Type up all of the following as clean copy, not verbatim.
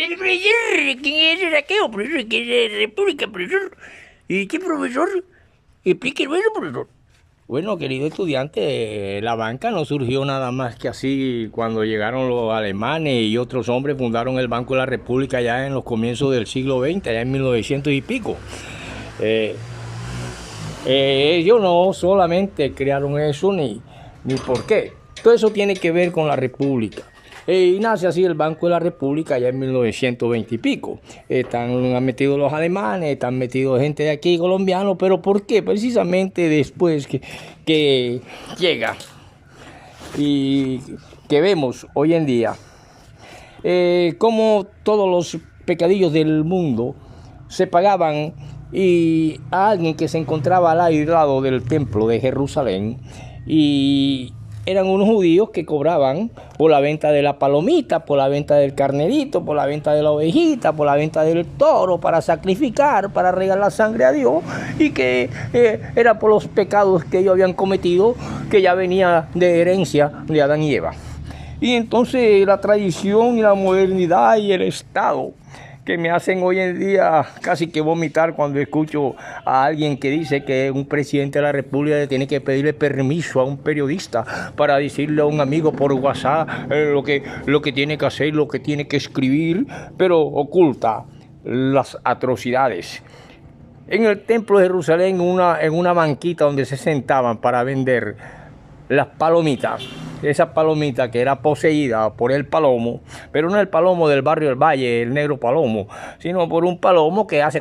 El profesor, ¿quién es el saqueo, profesor? ¿Quién es la República, profesor? ¿Y qué, profesor? Explíquelo eso, profesor. Bueno, querido estudiante, la banca no surgió nada más que así cuando llegaron los alemanes y otros hombres fundaron el Banco de la República ya en los comienzos del siglo XX, ya en 1900 y pico. Eh, ellos no solamente crearon eso ni por qué. Todo eso tiene que ver con la República. Y nace así el Banco de la República ya en 1920 y pico. Han metido los alemanes, están metidos gente de aquí, colombianos, pero ¿por qué? Precisamente después que llega y que vemos hoy en día como todos los pecadillos del mundo se pagaban y a alguien que se encontraba al lado del templo de Jerusalén y eran unos judíos que cobraban por la venta de la palomita, por la venta del carnerito, por la venta de la ovejita, por la venta del toro, para sacrificar, para regalar sangre a Dios, y que era por los pecados que ellos habían cometido, que ya venía de herencia de Adán y Eva. Y entonces la tradición y la modernidad y el Estado que me hacen hoy en día casi que vomitar cuando escucho a alguien que dice que un presidente de la República tiene que pedirle permiso a un periodista para decirle a un amigo por WhatsApp lo que tiene que hacer, lo que tiene que escribir, pero oculta las atrocidades. En el templo de Jerusalén, en una banquita donde se sentaban para vender las palomitas, esa palomita que era poseída por el palomo, pero no el palomo del barrio del Valle, el negro palomo, sino por un palomo que hace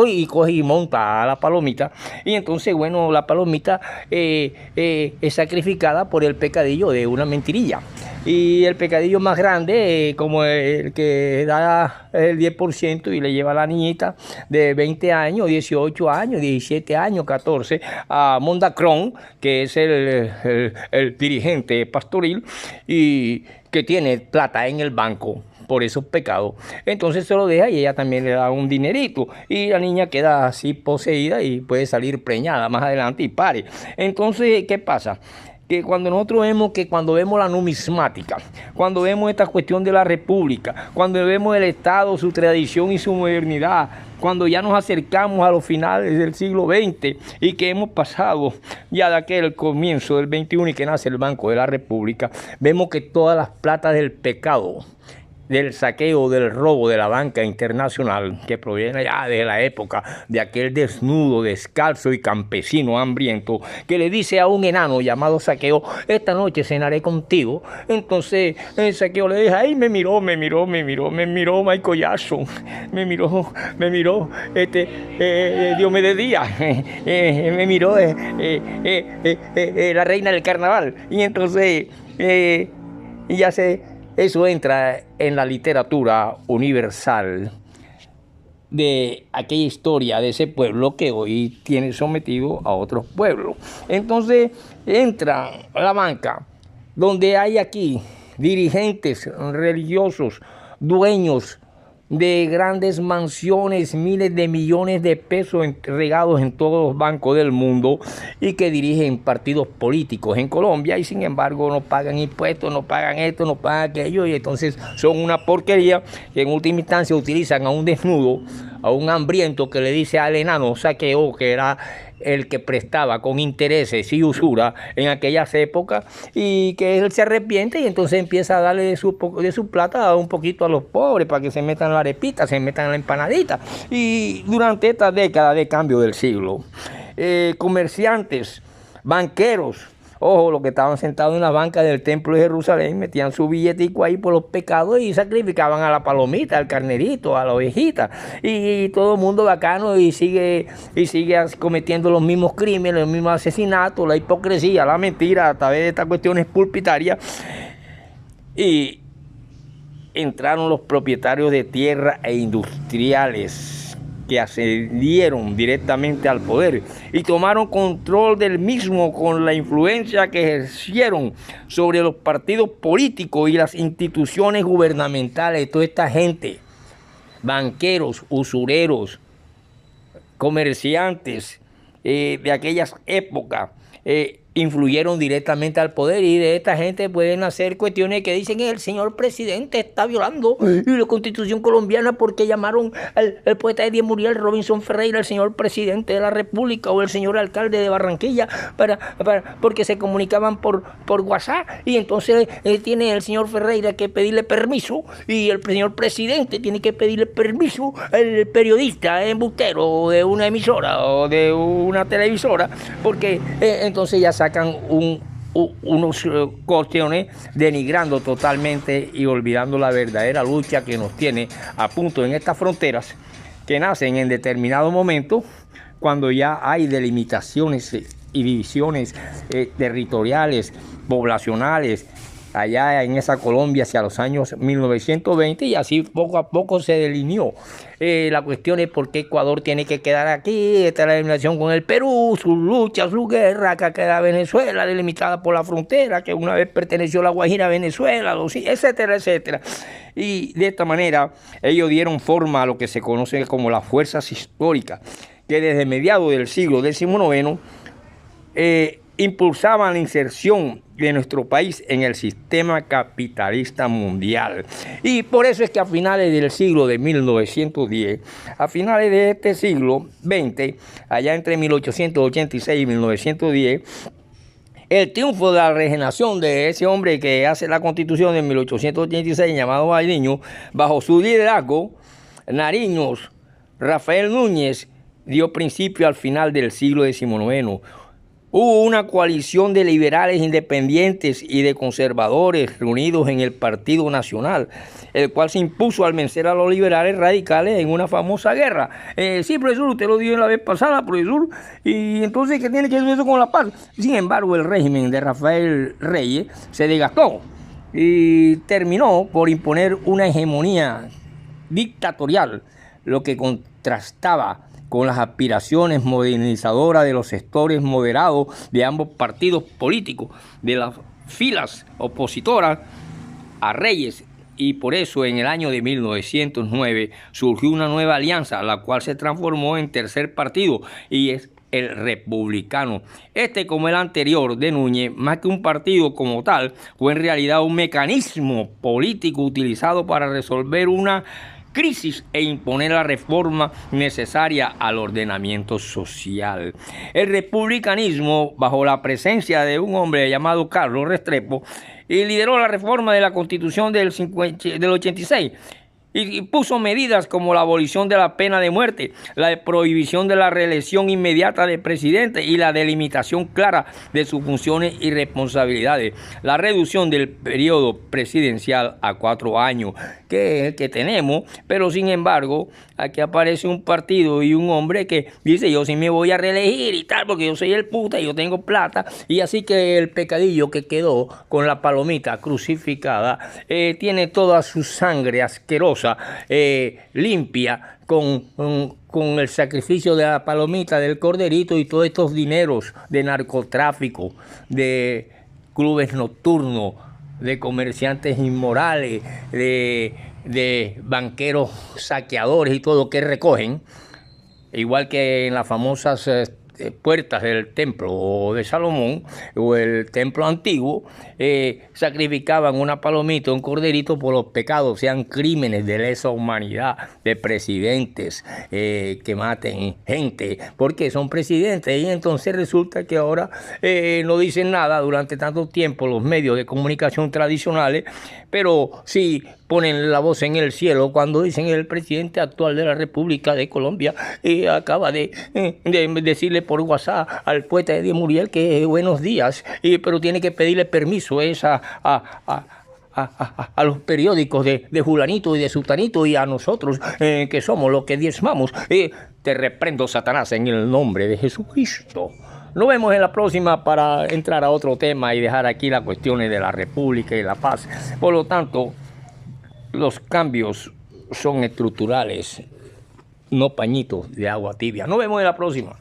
y coge y monta a la palomita. Y entonces, bueno, la palomita es sacrificada por el pecadillo de una mentirilla. Y el pecadillo más grande, como el que da el 10% y le lleva a la niñita de 20 años, 18 años, 17 años, 14, a Mondacron, que es el dirigente pastoril y que tiene plata en el banco por esos pecados. Entonces se lo deja y ella también le da un dinerito y la niña queda así poseída y puede salir preñada más adelante y pare. Entonces, ¿qué pasa? Que cuando nosotros vemos cuando vemos la numismática, cuando vemos esta cuestión de la república, cuando vemos el Estado, su tradición y su modernidad, cuando ya nos acercamos a los finales del siglo XX y que hemos pasado ya de aquel comienzo del XXI y que nace el Banco de la República, vemos que todas las platas del pecado, del saqueo, del robo de la banca internacional, que proviene ya de la época de aquel desnudo, descalzo y campesino hambriento, que le dice a un enano llamado Saqueo: esta noche cenaré contigo. Entonces el Saqueo le dice: ay, me miró Michael Jackson, me miró, Dios me de día, me miró la reina del carnaval. Y entonces ya eso entra en la literatura universal de aquella historia de ese pueblo que hoy tiene sometido a otros pueblos. Entonces entra la banca, donde hay aquí dirigentes religiosos, dueños de grandes mansiones, miles de millones de pesos regados en todos los bancos del mundo y que dirigen partidos políticos en Colombia y sin embargo no pagan impuestos, no pagan esto, no pagan aquello y entonces son una porquería que en última instancia utilizan a un desnudo, a un hambriento que le dice al enano Saqueo, que era el que prestaba con intereses y usura en aquellas épocas, y que él se arrepiente y entonces empieza a darle de su plata un poquito a los pobres para que se metan en la arepita, se metan en la empanadita. Y durante esta década de cambio del siglo, comerciantes, banqueros, ojo, los que estaban sentados en la banca del templo de Jerusalén, metían su billetico ahí por los pecados y sacrificaban a la palomita, al carnerito, a la ovejita. Y todo el mundo bacano y sigue cometiendo los mismos crímenes, los mismos asesinatos, la hipocresía, la mentira, a través de estas cuestiones pulpitarias. Y entraron los propietarios de tierra e industriales que ascendieron directamente al poder y tomaron control del mismo con la influencia que ejercieron sobre los partidos políticos y las instituciones gubernamentales. Toda esta gente, banqueros, usureros, comerciantes de aquellas épocas, influyeron directamente al poder, y de esta gente pueden hacer cuestiones que dicen que el señor presidente está violando la Constitución colombiana porque llamaron al poeta Eddie Muriel Robinson Ferreira el señor presidente de la República o el señor alcalde de Barranquilla porque se comunicaban por WhatsApp, y entonces tiene el señor Ferreira que pedirle permiso, y el señor presidente tiene que pedirle permiso al periodista embustero de una emisora o de una televisora, porque entonces ya sacan unos cuestiones denigrando totalmente y olvidando la verdadera lucha que nos tiene a punto en estas fronteras que nacen en determinado momento, cuando ya hay delimitaciones y divisiones territoriales, poblacionales, allá en esa Colombia hacia los años 1920, y así poco a poco se delineó. La cuestión es por qué Ecuador tiene que quedar aquí, esta es la eliminación con el Perú, su lucha, su guerra, que queda Venezuela delimitada por la frontera, que una vez perteneció a La Guajira a Venezuela, etcétera, etcétera. Y de esta manera ellos dieron forma a lo que se conoce como las fuerzas históricas, que desde mediados del siglo XIX impulsaban la inserción de nuestro país en el sistema capitalista mundial. Y por eso es que a finales del siglo de 1910, a finales de este siglo XX, allá entre 1886 y 1910, el triunfo de la regeneración de ese hombre que hace la Constitución de 1886, llamado Baliño, bajo su liderazgo, Nariños, Rafael Núñez, dio principio al final del siglo XIX. Hubo una coalición de liberales independientes y de conservadores reunidos en el Partido Nacional, el cual se impuso al vencer a los liberales radicales en una famosa guerra. Sí, profesor, usted lo dijo la vez pasada, profesor, y entonces, ¿qué tiene que ver eso con la paz? Sin embargo, el régimen de Rafael Reyes se desgastó y terminó por imponer una hegemonía dictatorial, lo que contrastaba con las aspiraciones modernizadoras de los sectores moderados de ambos partidos políticos, de las filas opositoras a Reyes. Y por eso en el año de 1909 surgió una nueva alianza, la cual se transformó en tercer partido, y es el republicano. Este, como el anterior de Núñez, más que un partido como tal, fue en realidad un mecanismo político utilizado para resolver una crisis e imponer la reforma necesaria al ordenamiento social. El republicanismo, bajo la presencia de un hombre llamado Carlos Restrepo, lideró la reforma de la Constitución del 86 y puso medidas como la abolición de la pena de muerte, la prohibición de la reelección inmediata del presidente y la delimitación clara de sus funciones y responsabilidades, la reducción del periodo presidencial a 4 años, que es el que tenemos, pero sin embargo, aquí aparece un partido y un hombre que dice: yo sí me voy a reelegir y tal, porque yo soy el puta y yo tengo plata, y así que el pecadillo que quedó con la palomita crucificada tiene toda su sangre asquerosa limpia con el sacrificio de la palomita, del corderito y todos estos dineros de narcotráfico, de clubes nocturnos, de comerciantes inmorales, de banqueros saqueadores y todo que recogen, igual que en las famosas puertas del templo de Salomón o el templo antiguo, sacrificaban una palomita, un corderito por los pecados, sean crímenes de lesa humanidad, de presidentes que maten gente, porque son presidentes. Y entonces resulta que ahora no dicen nada durante tanto tiempo los medios de comunicación tradicionales, pero sí ponen la voz en el cielo cuando dicen: el presidente actual de la República de Colombia acaba de decirle por WhatsApp al poeta Eddie Muriel que buenos días, pero tiene que pedirle permiso a los periódicos de Julanito y de Sutanito y a nosotros que somos los que diezmamos. Te reprendo, Satanás, en el nombre de Jesucristo. Nos vemos en la próxima para entrar a otro tema y dejar aquí las cuestiones de la República y la paz. Por lo tanto, los cambios son estructurales, no pañitos de agua tibia. Nos vemos en la próxima.